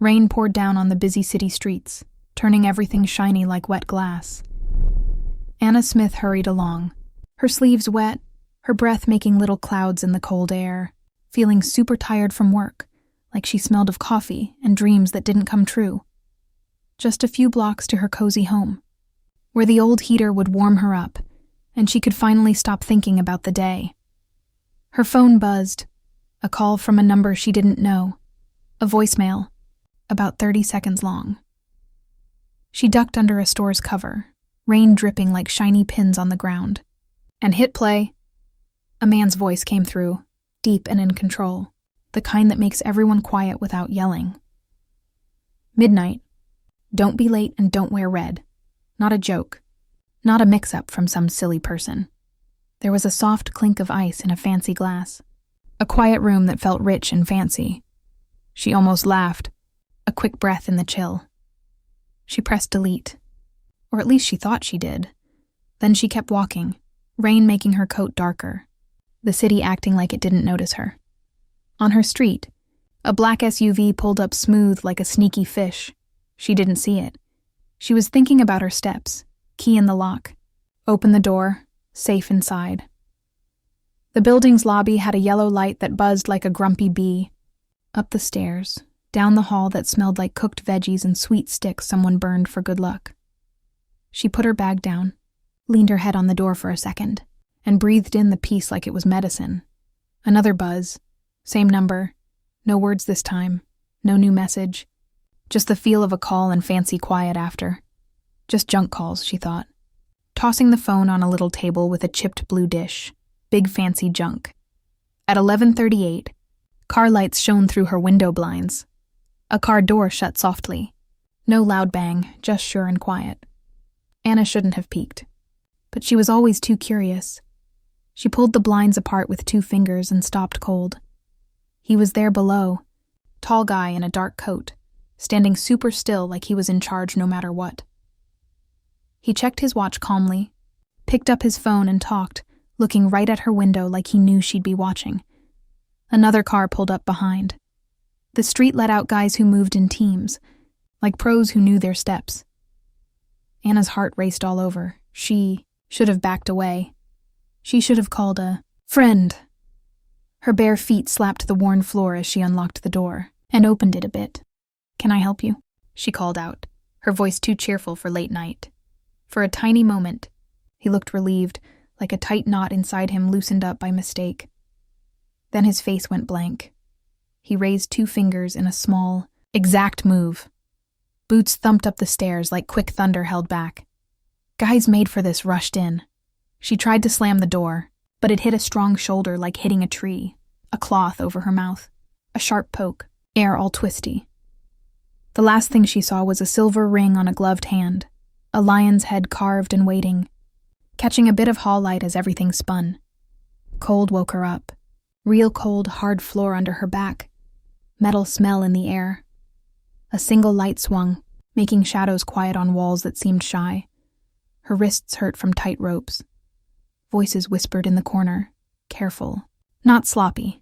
Rain poured down on the busy city streets, turning everything shiny like wet glass. Anna Smith hurried along, her sleeves wet, her breath making little clouds in the cold air, feeling super tired from work, like she smelled of coffee and dreams that didn't come true. Just a few blocks to her cozy home, where the old heater would warm her up, and she could finally stop thinking about the day. Her phone buzzed, a call from a number she didn't know, a voicemail, about 30 seconds long. She ducked under a store's cover, rain dripping like shiny pins on the ground, and hit play. A man's voice came through, deep and in control, the kind that makes everyone quiet without yelling. Midnight. Don't be late and don't wear red. Not a joke. Not a mix-up from some silly person. There was a soft clink of ice in a fancy glass. A quiet room that felt rich and fancy. She almost laughed, a quick breath in the chill. She pressed delete. Or at least she thought she did. Then she kept walking, rain making her coat darker, the city acting like it didn't notice her. On her street, a black SUV pulled up smooth like a sneaky fish. She didn't see it. She was thinking about her steps, key in the lock. Open the door, safe inside. The building's lobby had a yellow light that buzzed like a grumpy bee. Up the stairs, down the hall that smelled like cooked veggies and sweet sticks someone burned for good luck. She put her bag down, leaned her head on the door for a second, and breathed in the peace like it was medicine. Another buzz. Same number. No words this time. No new message. Just the feel of a call and fancy quiet after. Just junk calls, she thought. Tossing the phone on a little table with a chipped blue dish. Big fancy junk. At 11:38, car lights shone through her window blinds. A car door shut softly. No loud bang, just sure and quiet. Anna shouldn't have peeked. But she was always too curious. She pulled the blinds apart with 2 fingers and stopped cold. He was there below, tall guy in a dark coat, standing super still like he was in charge no matter what. He checked his watch calmly, picked up his phone and talked, looking right at her window like he knew she'd be watching. Another car pulled up behind. The street let out guys who moved in teams, like pros who knew their steps. Anna's heart raced all over. She should have backed away. She should have called a friend. Her bare feet slapped the worn floor as she unlocked the door and opened it a bit. "Can I help you?" she called out, her voice too cheerful for late night. For a tiny moment, he looked relieved, like a tight knot inside him loosened up by mistake. Then his face went blank. He raised 2 fingers in a small, exact move. Boots thumped up the stairs like quick thunder held back. Guys made for this rushed in. She tried to slam the door, but it hit a strong shoulder like hitting a tree, a cloth over her mouth, a sharp poke, air all twisty. The last thing she saw was a silver ring on a gloved hand, a lion's head carved and waiting, catching a bit of hall light as everything spun. Cold woke her up. Real cold, hard floor under her back. Metal smell in the air. A single light swung, making shadows quiet on walls that seemed shy. Her wrists hurt from tight ropes. Voices whispered in the corner, careful, not sloppy.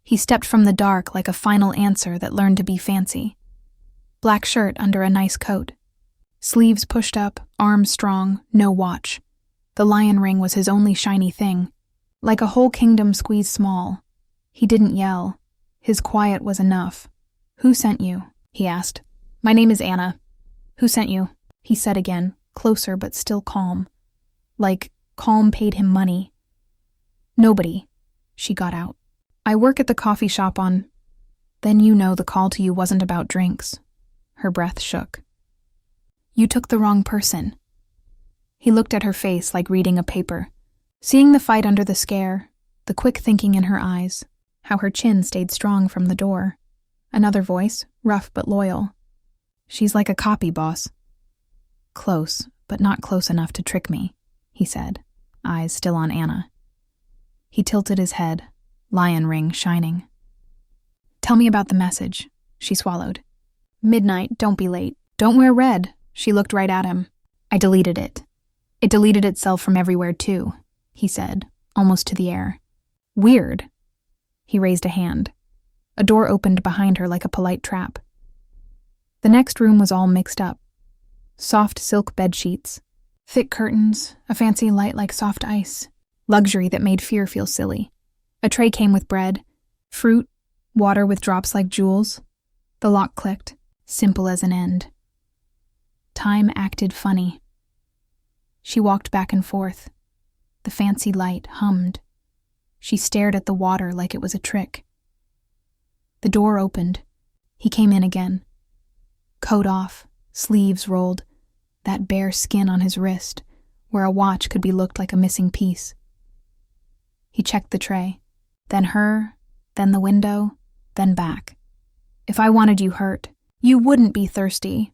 He stepped from the dark like a final answer that learned to be fancy. Black shirt under a nice coat. Sleeves pushed up, arms strong, no watch. The lion ring was his only shiny thing. Like a whole kingdom squeezed small. He didn't yell. His quiet was enough. "Who sent you?" he asked. "My name is Anna." "Who sent you?" he said again, closer but still calm. Like calm paid him money. "Nobody," she got out. "I work at the coffee shop on—" "Then you know the call to you wasn't about drinks." Her breath shook. "You took the wrong person." He looked at her face like reading a paper, seeing the fight under the scare, the quick thinking in her eyes, how her chin stayed strong from the door. Another voice, rough but loyal. "She's like a copy, boss." "Close, but not close enough to trick me," he said, eyes still on Anna. He tilted his head, lion ring shining. "Tell me about the message," she swallowed. "Midnight, don't be late. Don't wear red." She looked right at him. "I deleted it. It deleted itself from everywhere too," he said, almost to the air. "Weird." He raised a hand. A door opened behind her like a polite trap. The next room was all mixed up. Soft silk bedsheets, thick curtains, a fancy light like soft ice, luxury that made fear feel silly. A tray came with bread, fruit, water with drops like jewels. The lock clicked, simple as an end. Time acted funny. She walked back and forth. The fancy light hummed. She stared at the water like it was a trick. The door opened. He came in again. Coat off, sleeves rolled, that bare skin on his wrist, where a watch could be looked like a missing piece. He checked the tray, then her, then the window, then back. If I wanted you hurt, you wouldn't be thirsty.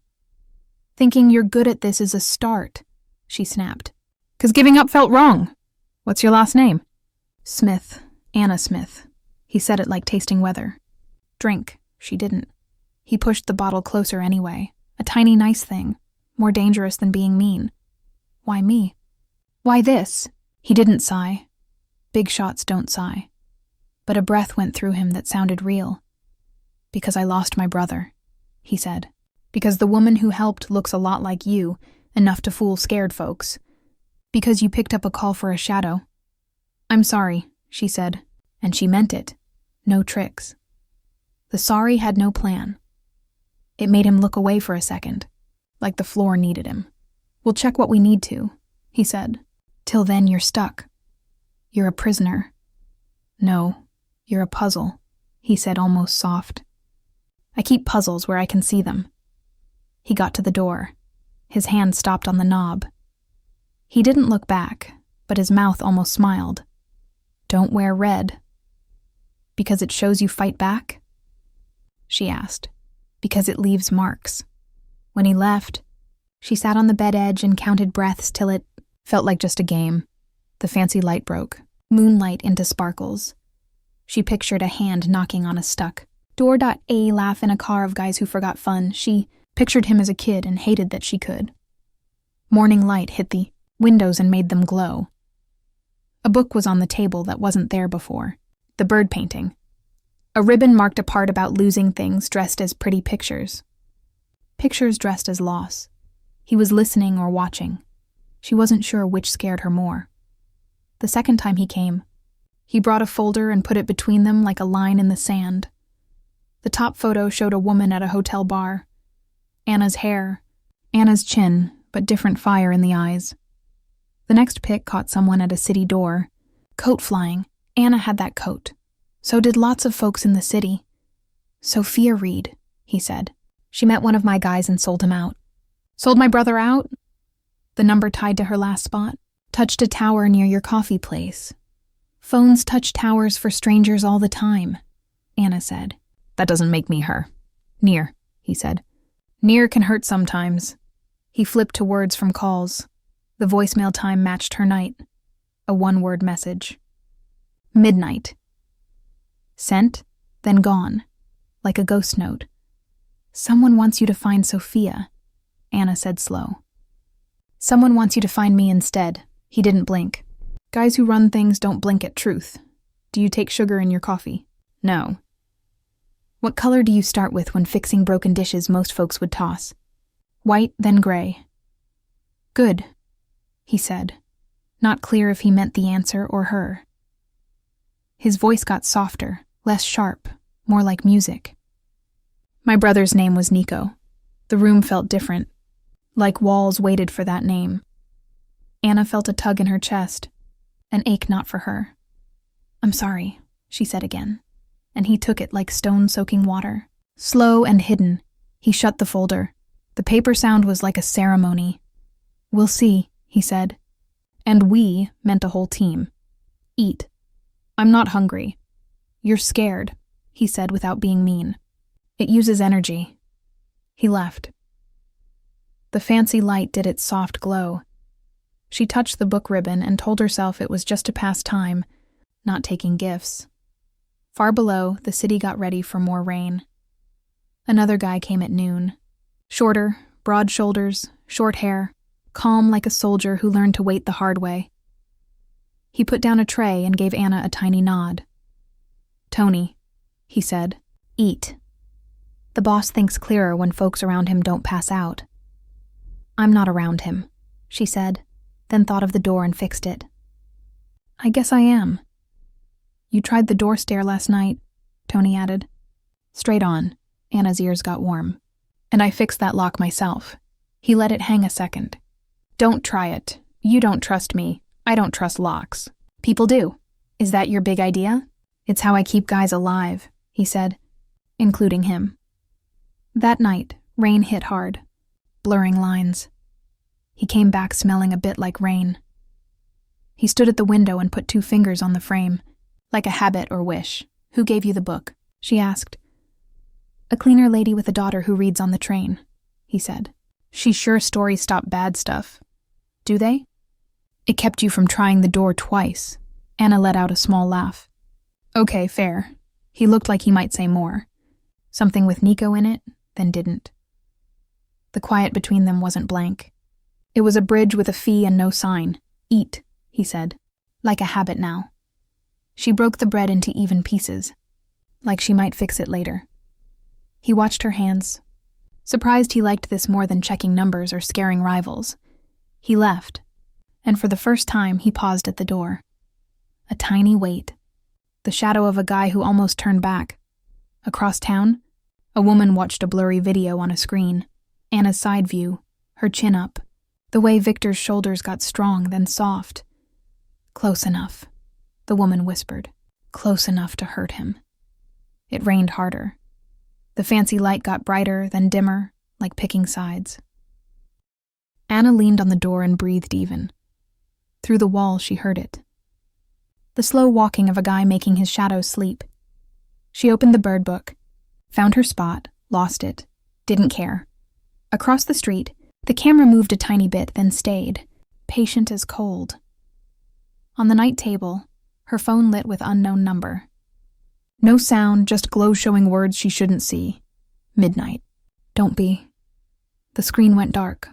Thinking you're good at this is a start, she snapped. 'Cause giving up felt wrong. What's your last name? Smith, Anna Smith. He said it like tasting weather. Drink, she didn't. He pushed the bottle closer anyway, a tiny nice thing, more dangerous than being mean. Why me? Why this? He didn't sigh. Big shots don't sigh. But a breath went through him that sounded real. Because I lost my brother, he said. Because the woman who helped looks a lot like you, enough to fool scared folks. Because you picked up a call for a shadow. I'm sorry, she said, and she meant it. No tricks. The sorry had no plan. It made him look away for a second, like the floor needed him. We'll check what we need to, he said. Till then you're stuck. You're a prisoner. No, you're a puzzle, he said almost soft. I keep puzzles where I can see them. He got to the door. His hand stopped on the knob. He didn't look back, but his mouth almost smiled. Don't wear red. Because it shows you fight back? She asked. Because it leaves marks. When he left, she sat on the bed edge and counted breaths till it felt like just a game. The fancy light broke, moonlight into sparkles. She pictured a hand knocking on a stuck door.a laugh in a car of guys who forgot fun. She pictured him as a kid and hated that she could. Morning light hit the windows and made them glow. A book was on the table that wasn't there before. The bird painting. A ribbon marked a part about losing things dressed as pretty pictures. Pictures dressed as loss. He was listening or watching. She wasn't sure which scared her more. The second time he came, he brought a folder and put it between them like a line in the sand. The top photo showed a woman at a hotel bar. Anna's hair, Anna's chin, but different fire in the eyes. The next pic caught someone at a city door. Coat flying. Anna had that coat. So did lots of folks in the city. Sophia Reed, he said. She met one of my guys and sold him out. Sold my brother out? The number tied to her last spot. Touched a tower near your coffee place. Phones touch towers for strangers all the time, Anna said. That doesn't make me her. Near, he said. Near can hurt sometimes. He flipped to words from calls. The voicemail time matched her night. A one-word message. Midnight. Sent, then gone, like a ghost note. Someone wants you to find Sophia, Anna said slow. Someone wants you to find me instead. He didn't blink. Guys who run things don't blink at truth. Do you take sugar in your coffee? No. What color do you start with when fixing broken dishes most folks would toss? White, then gray. Good, he said, not clear if he meant the answer or her. His voice got softer, less sharp, more like music. My brother's name was Nico. The room felt different, like walls waited for that name. Anna felt a tug in her chest, an ache not for her. I'm sorry, she said again, and he took it like stone-soaking water. Slow and hidden, he shut the folder. The paper sound was like a ceremony. We'll see, he said. And we meant a whole team. Eat. I'm not hungry. You're scared, he said without being mean. It uses energy. He left. The fancy light did its soft glow. She touched the book ribbon and told herself it was just to pass time, not taking gifts. Far below, the city got ready for more rain. Another guy came at noon. Shorter, broad shoulders, short hair, calm like a soldier who learned to wait the hard way. He put down a tray and gave Anna a tiny nod. Tony, he said, eat. The boss thinks clearer when folks around him don't pass out. I'm not around him, she said, then thought of the door and fixed it. I guess I am. You tried the door stair last night, Tony added. Straight on. Anna's ears got warm. And I fixed that lock myself. He let it hang a second. Don't try it. You don't trust me. I don't trust locks. People do. Is that your big idea? It's how I keep guys alive, he said, including him. That night, rain hit hard, blurring lines. He came back smelling a bit like rain. He stood at the window and put 2 fingers on the frame, like a habit or wish. Who gave you the book? She asked. A cleaner lady with a daughter who reads on the train, he said. She's sure stories stop bad stuff. Do they? It kept you from trying the door twice. Anna let out a small laugh. Okay, fair. He looked like he might say more. Something with Nico in it, then didn't. The quiet between them wasn't blank. It was a bridge with a fee and no sign. Eat, he said, like a habit now. She broke the bread into even pieces, like she might fix it later. He watched her hands, surprised he liked this more than checking numbers or scaring rivals. He left, and for the first time he paused at the door. A tiny wait, the shadow of a guy who almost turned back. Across town, a woman watched a blurry video on a screen. Anna's side view, her chin up, the way Victor's shoulders got strong then soft. Close enough, the woman whispered. Close enough to hurt him. It rained harder. The fancy light got brighter, then dimmer, like picking sides. Anna leaned on the door and breathed even. Through the wall, she heard it. The slow walking of a guy making his shadow sleep. She opened the bird book, found her spot, lost it, didn't care. Across the street, the camera moved a tiny bit, then stayed, patient as cold. On the night table, her phone lit with unknown number. No sound, just glow showing words she shouldn't see. Midnight. Don't be. The screen went dark.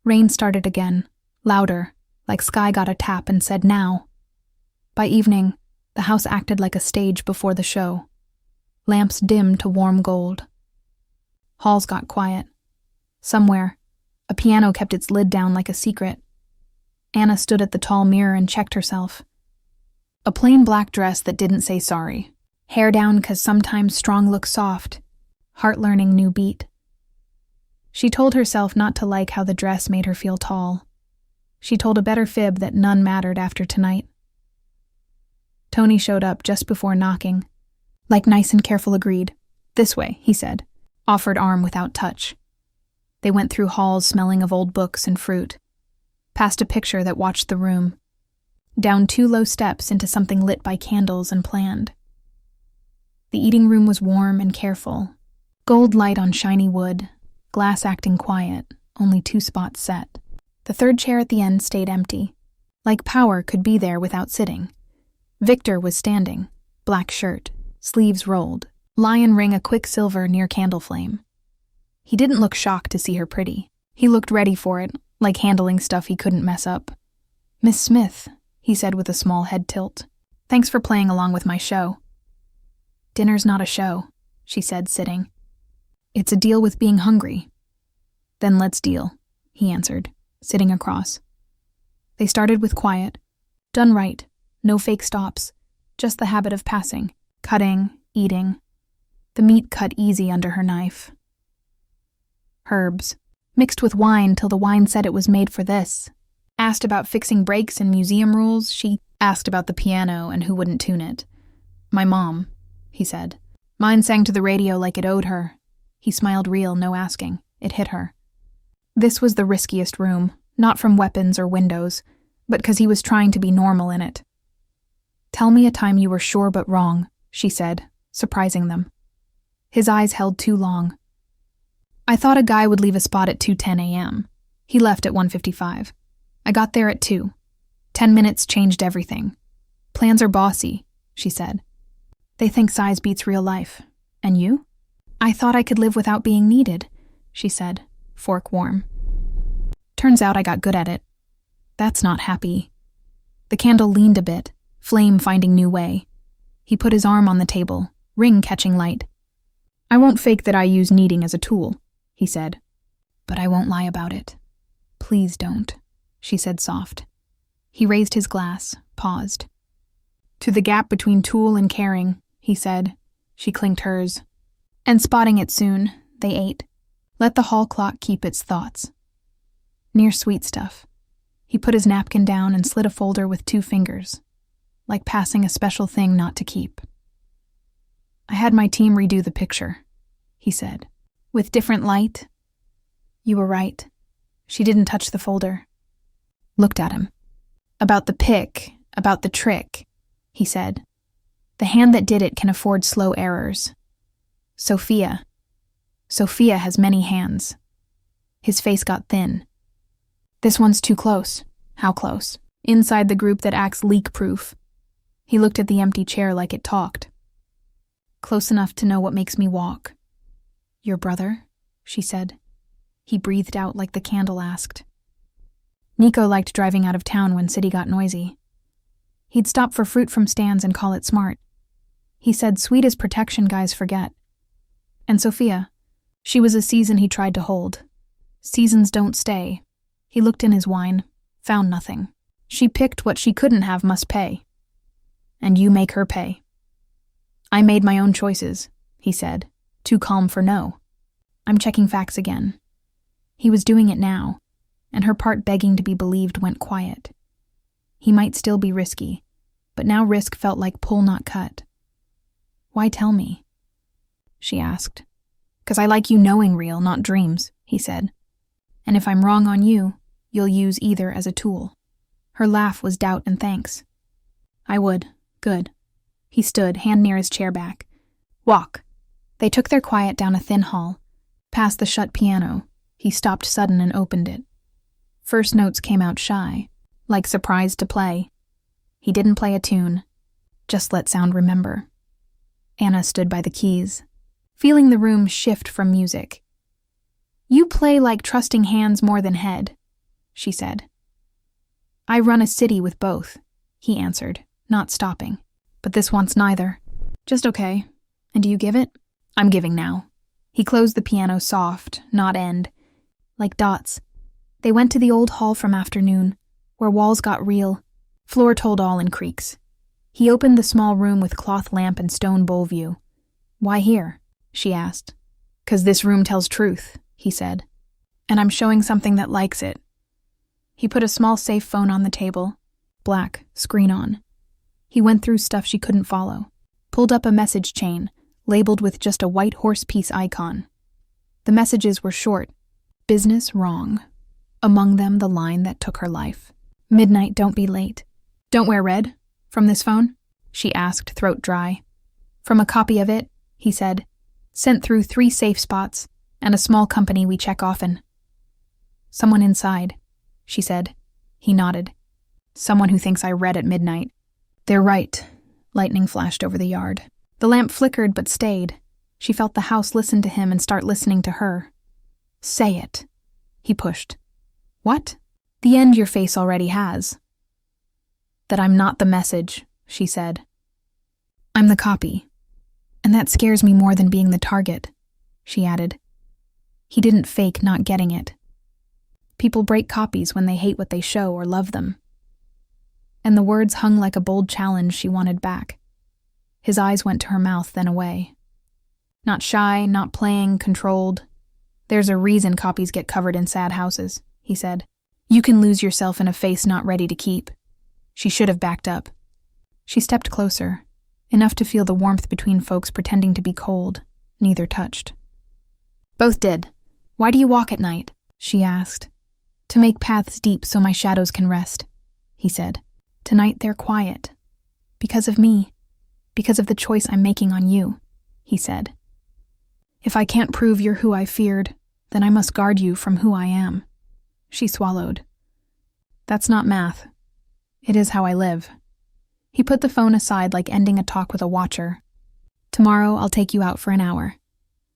Rain started again, louder, like sky got a tap and said now. By evening, the house acted like a stage before the show. Lamps dimmed to warm gold. Halls got quiet. Somewhere, a piano kept its lid down like a secret. Anna stood at the tall mirror and checked herself. A plain black dress that didn't say sorry. Hair down 'cause sometimes strong looks soft. Heart-learning new beat. She told herself not to like how the dress made her feel tall. She told a better fib that none mattered after tonight. Tony showed up just before knocking. Like nice and careful agreed. This way, he said, offered arm without touch. They went through halls smelling of old books and fruit. Past a picture that watched the room. Down 2 low steps into something lit by candles and planned. The eating room was warm and careful. Gold light on shiny wood, glass acting quiet, only 2 spots set. The 3rd chair at the end stayed empty. Like power could be there without sitting. Victor was standing, black shirt, sleeves rolled, lion ring a quick silver near candle flame. He didn't look shocked to see her pretty. He looked ready for it, like handling stuff he couldn't mess up. Miss Smith, he said with a small head tilt. Thanks for playing along with my show. Dinner's not a show, she said, sitting. It's a deal with being hungry. Then let's deal, he answered, sitting across. They started with quiet. Done right, no fake stops, just the habit of passing, cutting, eating. The meat cut easy under her knife. Herbs, mixed with wine till the wine said it was made for this. Asked about fixing breaks and museum rules, she asked about the piano and who wouldn't tune it. My mom, he said. Mine sang to the radio like it owed her. He smiled real, no asking. It hit her. This was the riskiest room, not from weapons or windows, but because he was trying to be normal in it. Tell me a time you were sure but wrong, she said, surprising them. His eyes held too long. I thought a guy would leave a spot at 2:10 a.m. He left at 1:55. I got there at 2. 10 minutes changed everything. Plans are bossy, she said. They think size beats real life. And you? I thought I could live without being needed, she said, fork warm. Turns out I got good at it. That's not happy. The candle leaned a bit, flame finding new way. He put his arm on the table, ring catching light. I won't fake that I use kneading as a tool, he said. But I won't lie about it. Please don't, she said soft. He raised his glass, paused. To the gap between tool and caring, he said. She clinked hers. And spotting it soon, they ate. Let the hall clock keep its thoughts. Near sweet stuff. He put his napkin down and slid a folder with 2 fingers, like passing a special thing not to keep. I had my team redo the picture, he said. With different light. You were right. She didn't touch the folder. Looked at him. About the pick, about the trick, he said. The hand that did it can afford slow errors. Sophia has many hands. His face got thin. This one's too close. How close? Inside the group that acts leak-proof. He looked at the empty chair like it talked. Close enough to know what makes me walk. Your brother? She said. He breathed out like the candle asked. Nico liked driving out of town when city got noisy. He'd stop for fruit from stands and call it smart. He said sweet as protection guys forget. And Sophia, she was a season he tried to hold. Seasons don't stay. He looked in his wine, found nothing. She picked what she couldn't have must pay. And you make her pay. I made my own choices, he said, too calm for no. I'm checking facts again. He was doing it now, and her part begging to be believed went quiet. He might still be risky, but now risk felt like pull not cut. Why tell me? She asked. 'Cause I like you knowing real, not dreams, he said. And if I'm wrong on you, you'll use either as a tool. Her laugh was doubt and thanks. I would. Good. He stood, hand near his chair back. Walk. They took their quiet down a thin hall, past the shut piano. He stopped sudden and opened it. First notes came out shy, like surprised to play. He didn't play a tune, just let sound remember. Anna stood by the keys, feeling the room shift from music. You play like trusting hands more than head, she said. I run a city with both, he answered, not stopping. But this wants neither. Just okay. And do you give it? I'm giving now. He closed the piano soft, not end, like dots. They went to the old hall from afternoon, where walls got real, floor told all in creaks. He opened the small room with cloth lamp and stone bowl view. Why here? She asked. 'Cause this room tells truth, he said. And I'm showing something that likes it. He put a small safe phone on the table, black, screen on. He went through stuff she couldn't follow, pulled up a message chain, labeled with just a white horse piece icon. The messages were short. Business wrong. Among them, the line that took her life. Midnight, don't be late. Don't wear red? From this phone? She asked, throat dry. From a copy of it, he said. Sent through 3 safe spots, and a small company we check often. Someone inside, she said. He nodded. Someone who thinks I read at midnight. They're right. Lightning flashed over the yard. The lamp flickered but stayed. She felt the house listen to him and start listening to her. Say it. He pushed. What? The end your face already has. That I'm not the message, she said. I'm the copy. And that scares me more than being the target, she added. He didn't fake not getting it. People break copies when they hate what they show or love them. And the words hung like a bold challenge she wanted back. His eyes went to her mouth, then away. Not shy, not playing, controlled. There's a reason copies get covered in sad houses, he said. You can lose yourself in a face not ready to keep. She should have backed up. She stepped closer, enough to feel the warmth between folks pretending to be cold, neither touched. Both did. Why do you walk at night? She asked. To make paths deep so my shadows can rest, he said. Tonight they're quiet. Because of me. Because of the choice I'm making on you, he said. If I can't prove you're who I feared, then I must guard you from who I am. She swallowed. That's not math. It is how I live. He put the phone aside like ending a talk with a watcher. Tomorrow I'll take you out for an hour.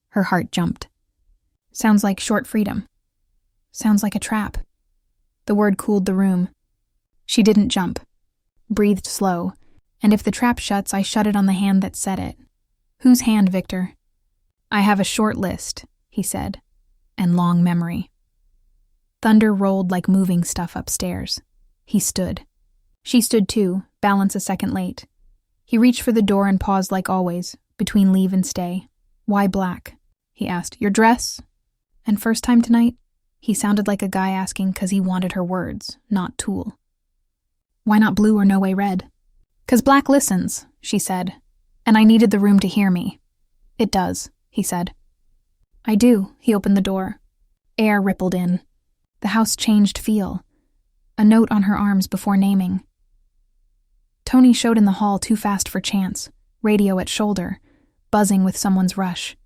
Her heart jumped. Sounds like short freedom. Sounds like a trap. The word cooled the room. She didn't jump. Breathed slow. And if the trap shuts, I shut it on the hand that said it. Whose hand, Victor? I have a short list, he said, and long memory. Thunder rolled like moving stuff upstairs. He stood. She stood too, balance a second late. He reached for the door and paused like always, between leave and stay. Why black? He asked. Your dress? And first time tonight? He sounded like a guy asking 'cause he wanted her words, not tool. Why not blue or no way red? 'Cause black listens, she said, and I needed the room to hear me. It does, he said. I do, he opened the door. Air rippled in. The house changed feel. A note on her arms before naming. Tony showed in the hall too fast for chance, radio at shoulder, buzzing with someone's rush.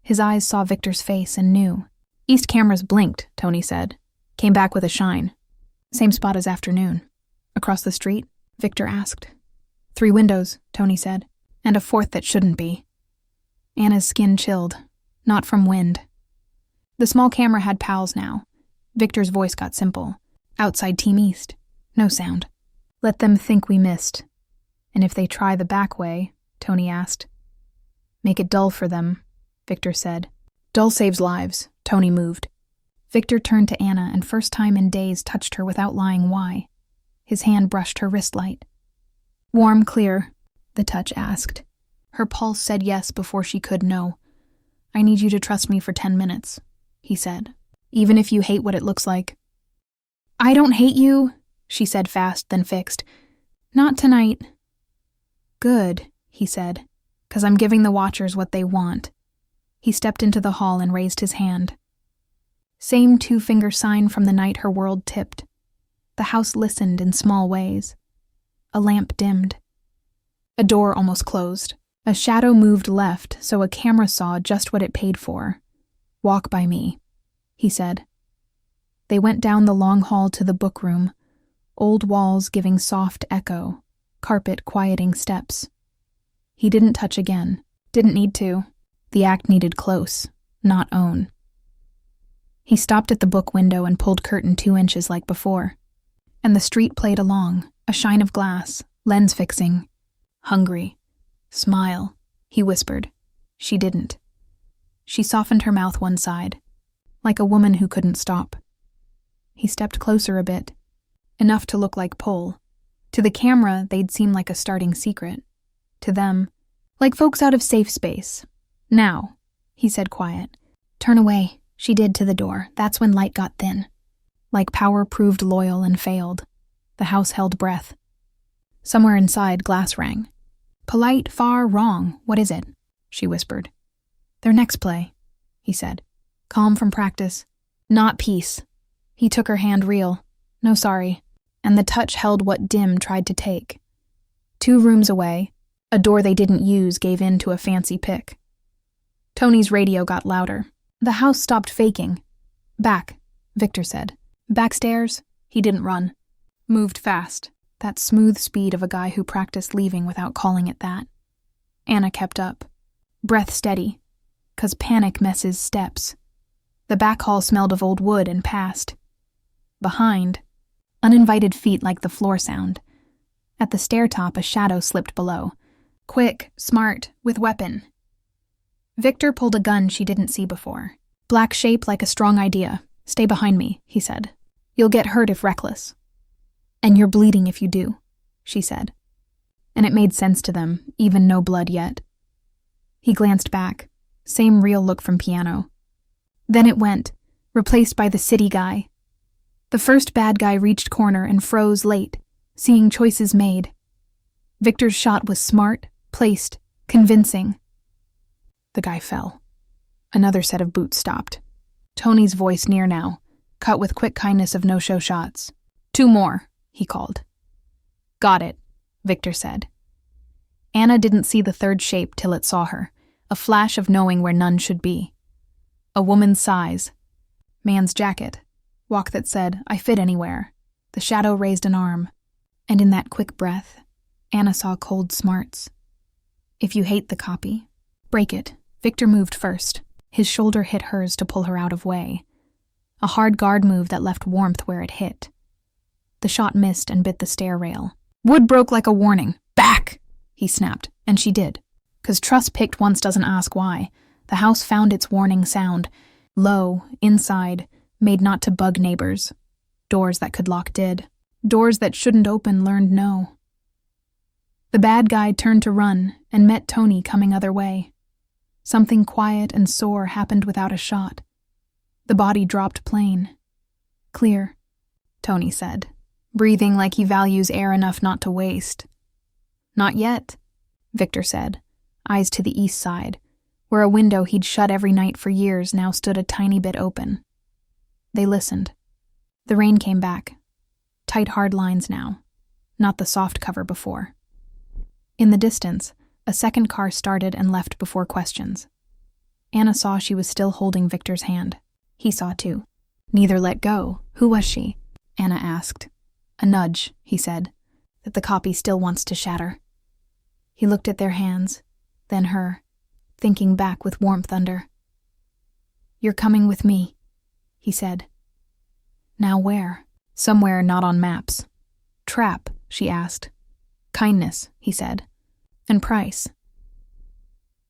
His eyes saw Victor's face and knew. East cameras blinked, Tony said. Came back with a shine. Same spot as afternoon. Across the street? Victor asked. 3 windows, Tony said, and a 4th that shouldn't be. Anna's skin chilled, not from wind. The small camera had pals now. Victor's voice got simple. Outside Team East. No sound. Let them think we missed. And if they try the back way, Tony asked. Make it dull for them, Victor said. Dull saves lives, Tony moved. Victor turned to Anna and first time in days touched her without lying why. His hand brushed her wrist light. Warm, clear, the touch asked. Her pulse said yes before she could no. I need you to trust me for 10 minutes, he said, even if you hate what it looks like. I don't hate you, she said fast, then fixed. Not tonight. Good, he said, 'cause I'm giving the watchers what they want. He stepped into the hall and raised his hand. Same 2-finger sign from the night her world tipped. The house listened in small ways. A lamp dimmed. A door almost closed. A shadow moved left, so a camera saw just what it paid for. Walk by me, he said. They went down the long hall to the book room, old walls giving soft echo, carpet quieting steps. He didn't touch again. Didn't need to. The act needed close, not own. He stopped at the book window and pulled curtain 2 inches like before. And the street played along, a shine of glass, lens fixing. Hungry. Smile, he whispered. She didn't. She softened her mouth one side, like a woman who couldn't stop. He stepped closer a bit, enough to look like pull. To the camera, they'd seem like a starting secret. To them, like folks out of safe space. Now, he said quiet. Turn away, she did to the door. That's when light got thin. Like power proved loyal and failed. The house held breath. Somewhere inside, glass rang. Polite, far, wrong. What is it? She whispered. Their next play, he said. Calm from practice. Not peace. He took her hand real. No sorry. And the touch held what Dim tried to take. 2 rooms away, a door they didn't use gave in to a fancy pick. Tony's radio got louder. The house stopped faking. Back, Victor said. Backstairs, he didn't run. Moved fast. That smooth speed of a guy who practiced leaving without calling it that. Anna kept up. Breath steady. 'Cause panic messes steps. The back hall smelled of old wood and past. Behind, uninvited feet like the floor sound. At the stair top, a shadow slipped below. Quick, smart, with weapon. Victor pulled a gun she didn't see before. Black shape like a strong idea. Stay behind me, he said. You'll get hurt if reckless. And you're bleeding if you do, she said. And it made sense to them, even no blood yet. He glanced back. Same real look from piano. Then it went, replaced by the city guy. The first bad guy reached corner and froze late, seeing choices made. Victor's shot was smart, placed, convincing. The guy fell. Another set of boots stopped. Tony's voice near now, cut with quick kindness of no-show shots. 2 more, he called. Got it, Victor said. Anna didn't see the third shape till it saw her, a flash of knowing where none should be. A woman's size. Man's jacket. Walk that said, I fit anywhere. The shadow raised an arm. And in that quick breath, Anna saw cold smarts. If you hate the copy, break it. Victor moved first. His shoulder hit hers to pull her out of way. A hard guard move that left warmth where it hit. The shot missed and bit the stair rail. Wood broke like a warning. Back! He snapped, and she did. 'Cause trust picked once doesn't ask why. The house found its warning sound. Low, inside, made not to bug neighbors. Doors that could lock did. Doors that shouldn't open learned no. The bad guy turned to run and met Tony coming other way. Something quiet and sore happened without a shot. The body dropped plain. Clear, Tony said, breathing like he values air enough not to waste. Not yet, Victor said, eyes to the east side, where a window he'd shut every night for years now stood a tiny bit open. They listened. The rain came back. Tight hard lines now, not the soft cover before. In the distance, a second car started and left before questions. Anna saw she was still holding Victor's hand. He saw too. Neither let go. Who was she? Anna asked. A nudge, he said, that the copy still wants to shatter. He looked at their hands, then her, thinking back with warmth under. You're coming with me, he said. Now where? Somewhere not on maps. Trap, she asked. Kindness, he said. And price.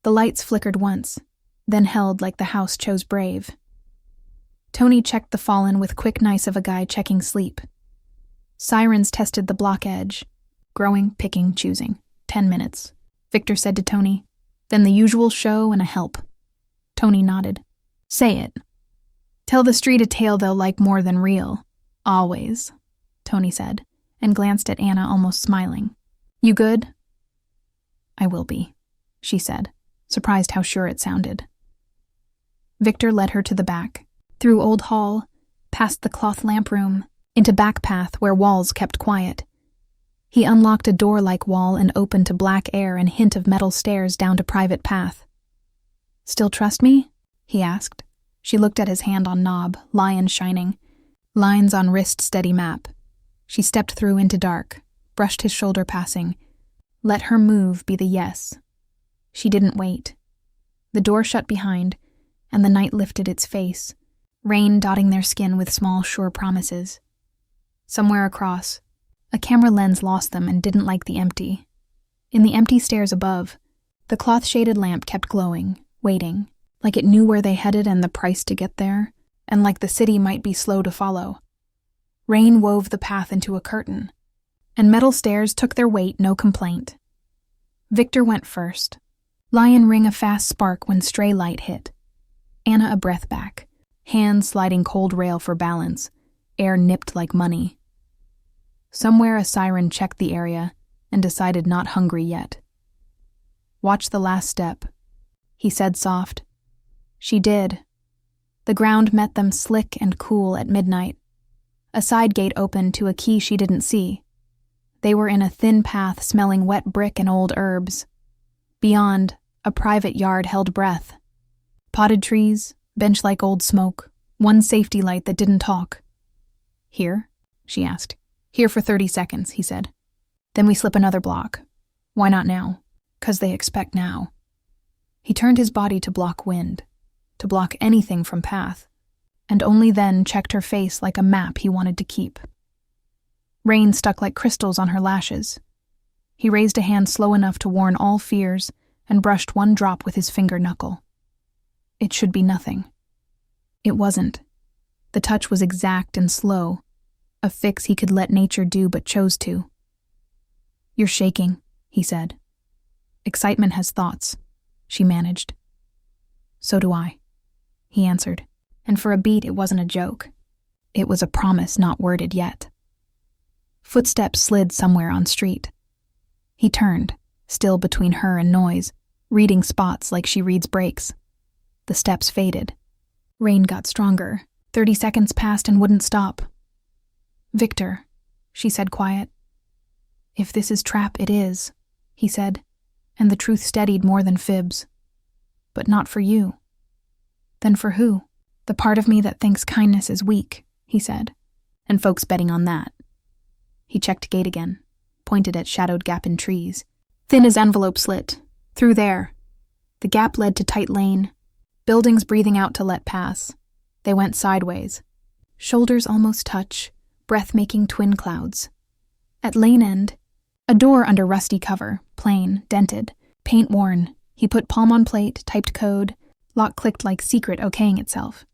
The lights flickered once, then held like the house chose brave. Tony checked the fallen with quick nice of a guy checking sleep. Sirens tested the block edge. Growing, picking, choosing. 10 minutes. Victor said to Tony. Then the usual show and a help. Tony nodded. Say it. Tell the street a tale they'll like more than real. Always, Tony said, and glanced at Anna almost smiling. You good? I will be, she said, surprised how sure it sounded. Victor led her to the back, through old hall, past the cloth lamp room, into back path where walls kept quiet. He unlocked a door-like wall and opened to black air and hint of metal stairs down to private path. Still trust me? He asked. She looked at his hand on knob, lion shining. Lines on wrist steady map. She stepped through into dark, brushed his shoulder passing. Let her move be the yes. She didn't wait. The door shut behind, and the night lifted its face, rain dotting their skin with small, sure promises. Somewhere across, a camera lens lost them and didn't like the empty. In the empty stairs above, the cloth-shaded lamp kept glowing, waiting, like it knew where they headed and the price to get there, and like the city might be slow to follow. Rain wove the path into a curtain, and metal stairs took their weight, no complaint. Victor went first. Lion ring a fast spark when stray light hit. Anna a breath back, hands sliding cold rail for balance, air nipped like money. Somewhere a siren checked the area and decided not hungry yet. Watch the last step, he said soft. She did. The ground met them slick and cool at midnight. A side gate opened to a key she didn't see. They were in a thin path smelling wet brick and old herbs. Beyond, a private yard held breath. Potted trees, bench like old smoke, one safety light that didn't talk. Here? She asked. Here for 30 seconds, he said. Then we slip another block. Why not now? 'Cause they expect now. He turned his body to block wind, to block anything from path, and only then checked her face like a map he wanted to keep. Rain stuck like crystals on her lashes. He raised a hand slow enough to warn all fears and brushed one drop with his finger knuckle. It should be nothing. It wasn't. The touch was exact and slow, a fix he could let nature do but chose to. You're shaking, he said. Excitement has thoughts, she managed. So do I, he answered, and for a beat it wasn't a joke. It was a promise not worded yet. Footsteps slid somewhere on street. He turned, still between her and noise, reading spots like she reads breaks. The steps faded. Rain got stronger. 30 seconds passed and wouldn't stop. Victor, she said quiet. If this is trap, it is, he said, and the truth steadied more than fibs. But not for you. Then for who? The part of me that thinks kindness is weak, he said, and folks betting on that. He checked gate again, pointed at shadowed gap in trees. Thin as envelope slit. Through there. The gap led to tight lane. Buildings breathing out to let pass. They went sideways. Shoulders almost touch, breath-making twin clouds. At lane end, a door under rusty cover, plain, dented, paint worn. He put palm on plate, typed code, Lock clicked like secret okaying itself.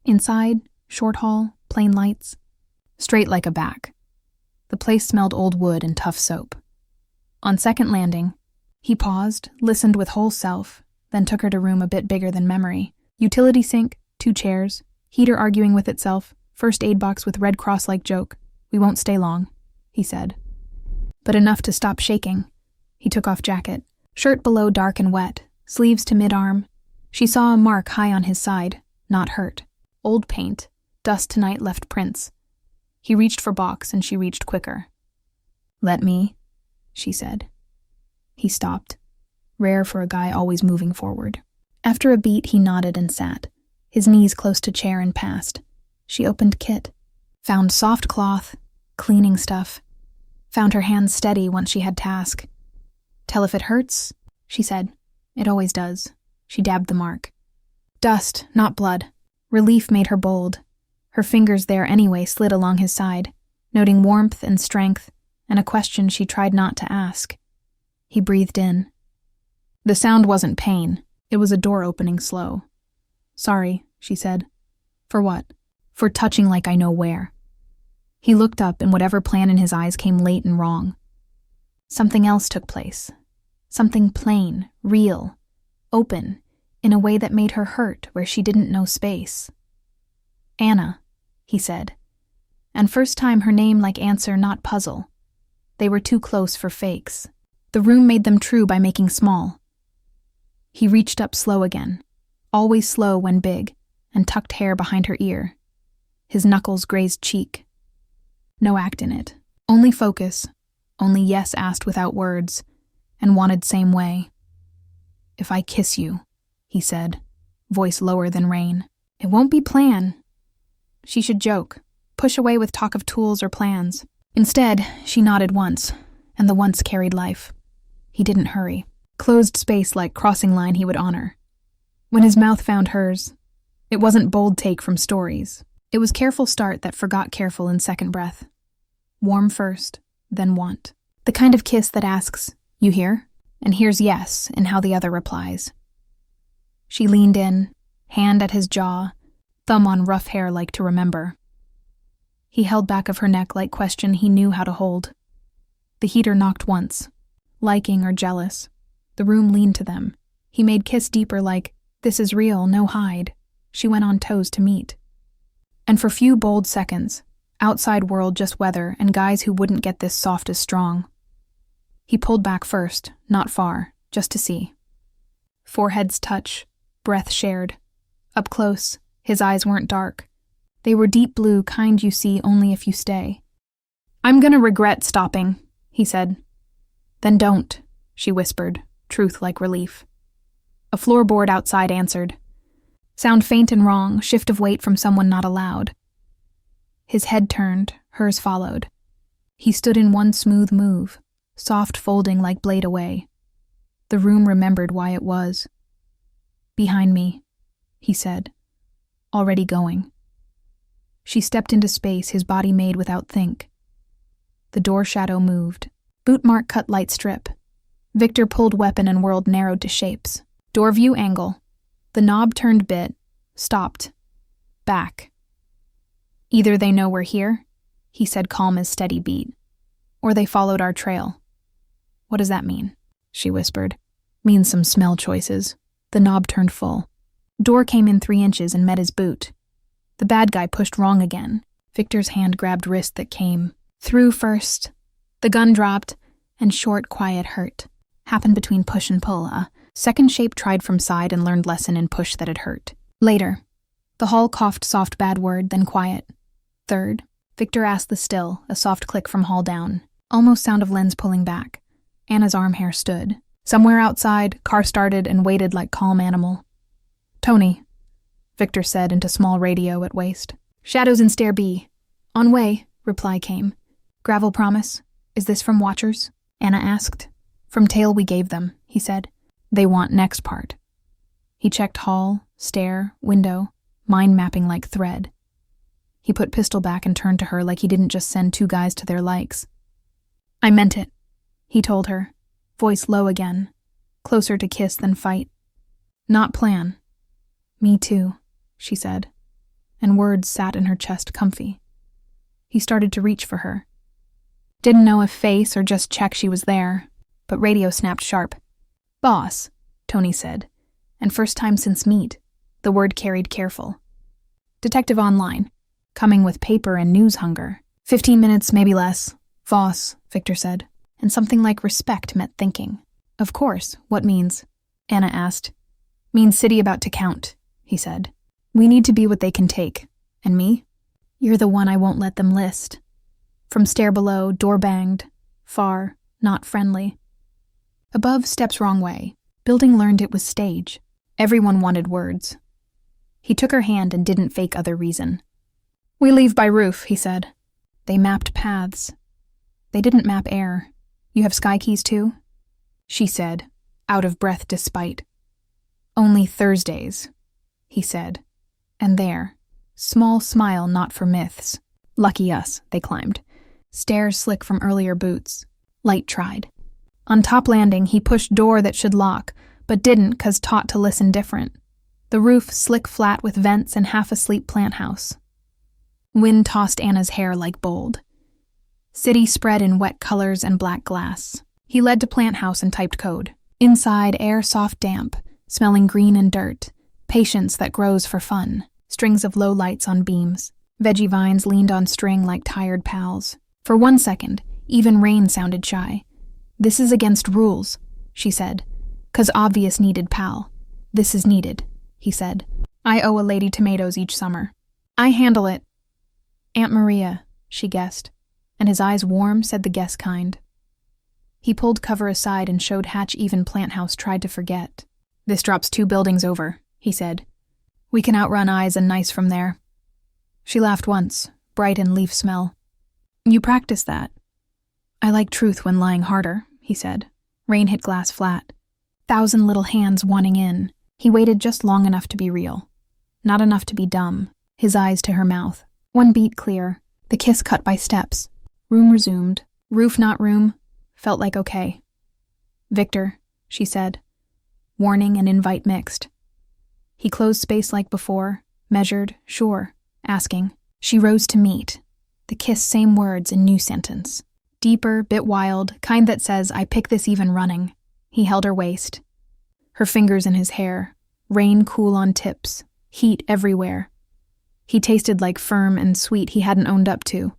Inside, short hall, plain lights. Straight like a back. The place smelled old wood and tough soap. On second landing, he paused, listened with whole self, then took her to room a bit bigger than memory. Utility sink, 2 chairs, heater arguing with itself, first aid box with Red Cross-like joke. "We won't stay long," he said. But enough to stop shaking. He took off jacket. Shirt below dark and wet, sleeves to mid-arm. She saw a mark high on his side, not hurt. Old paint, dust tonight left prints. He reached for box and she reached quicker. "Let me," she said. He stopped, rare for a guy always moving forward. After a beat, he nodded and sat, his knees close to chair and passed. She opened kit, found soft cloth, cleaning stuff, found her hands steady once she had task. "Tell if it hurts," she said. "It always does." She dabbed the mark. Dust, not blood. Relief made her bold. Her fingers there anyway slid along his side, noting warmth and strength, and a question she tried not to ask. He breathed in. The sound wasn't pain. It was a door opening slow. "Sorry," she said. "For what?" "For touching like I know where." He looked up and whatever plan in his eyes came late and wrong. Something else took place. Something plain, real, open, in a way that made her hurt where she didn't know space. "Anna," he said. And first time her name like answer, not puzzle. They were too close for fakes. The room made them true by making small. He reached up slow again, always slow when big, and tucked hair behind her ear. His knuckles grazed cheek. No act in it. Only focus. Only yes asked without words, and wanted same way. "If I kiss you," he said, voice lower than rain. "It won't be plan." She should joke, push away with talk of tools or plans. Instead, she nodded once, and the once carried life. He didn't hurry. Closed space like crossing line he would honor. When his mouth found hers, it wasn't bold take from stories. It was careful start that forgot careful in second breath. Warm first, then want. The kind of kiss that asks, "You hear?" and hears yes in how the other replies. She leaned in, hand at his jaw, thumb on rough hair like to remember. He held back of her neck like question he knew how to hold. The heater knocked once, liking or jealous. The room leaned to them. He made kiss deeper like, "This is real, no hide." She went on toes to meet. And for few bold seconds, outside world just weather and guys who wouldn't get this soft as strong. He pulled back first, not far, just to see. Foreheads touch, breath shared. Up close, his eyes weren't dark. They were deep blue, kind you see only if you stay. "I'm gonna regret stopping," he said. "Then don't," she whispered, truth like relief. A floorboard outside answered. Sound faint and wrong, shift of weight from someone not allowed. His head turned, hers followed. He stood in one smooth move, soft folding like blade away. The room remembered why it was. "Behind me," he said, already going. She stepped into space his body made without think. The door shadow moved. Boot mark cut light strip. Victor pulled weapon and world narrowed to shapes. Door view angle. The knob turned bit, stopped, back. "Either they know we're here," he said calm as steady beat, "or they followed our trail." "What does that mean?" she whispered. "Means some smell choices." The knob turned full. Door came in 3 inches and met his boot. The bad guy pushed wrong again. Victor's hand grabbed wrist that came. Through first. The gun dropped, and short, quiet hurt. Happened between push and pull. A second shape tried from side and learned lesson in push that it hurt. Later. The hall coughed soft bad word, then quiet. Third. Victor asked the still, a soft click from hall down. Almost sound of lens pulling back. Anna's arm hair stood. Somewhere outside, car started and waited like calm animal. "Tony," Victor said into small radio at waist. "Shadows in stair B." "On way," reply came. "Gravel promise. Is this from Watchers?" Anna asked. "From tail we gave them," he said. "They want next part." He checked hall, stair, window, mind mapping like thread. He put pistol back and turned to her like he didn't just send 2 guys to their likes. "I meant it," he told her, voice low again, closer to kiss than fight. "Not plan. Me too, she said, and words sat in her chest comfy. He started to reach for her. Didn't know if face or just check she was there, but radio snapped sharp. Boss, Tony said, and first time since meet, the word carried careful. Detective online, coming with paper and news hunger. 15 minutes, maybe less. Voss, Victor said, and something like respect met thinking. Of course, what means? Anna asked. Means city about to count, he said. We need to be what they can take. And me? You're the one I won't let them list. From stair below, door banged. Far, not friendly. Above, steps wrong way. Building learned it was stage. Everyone wanted words. He took her hand and didn't fake other reason. We leave by roof, he said. They mapped paths. They didn't map air. You have sky keys too? She said, out of breath despite. Only Thursdays, he said. And there, small smile not for myths. Lucky us, they climbed. Stairs slick from earlier boots. Light tried. On top landing, he pushed door that should lock, but didn't 'cause taught to listen different. The roof slick flat with vents and half-asleep plant house. Wind tossed Anna's hair like bold. City spread in wet colors and black glass. He led to plant house and typed code. Inside, air soft damp, smelling green and dirt. Patience that grows for fun. Strings of low lights on beams. Veggie vines leaned on string like tired pals. For 1 second, even rain sounded shy. This is against rules, she said. 'Cause obvious needed pal. This is needed, he said. I owe a lady tomatoes each summer. I handle it. Aunt Maria, she guessed, and his eyes warm said the guess kind. He pulled cover aside and showed Hatch even plant house tried to forget. This drops 2 buildings over, he said. We can outrun eyes and nice from there. She laughed once, bright in leaf smell. You practice that. I like truth when lying harder, he said. Rain hit glass flat. 1,000 little hands wanting in. He waited just long enough to be real. Not enough to be dumb. His eyes to her mouth. 1 beat clear. The kiss cut by steps. Room resumed. Roof not room. Felt like okay. Victor, she said. Warning and invite mixed. He closed space like before. Measured, sure. Asking. She rose to meet. The kiss same words in new sentence. Deeper, bit wild, kind that says, I pick this even running. He held her waist. Her fingers in his hair. Rain cool on tips. Heat everywhere. He tasted like firm and sweet he hadn't owned up to.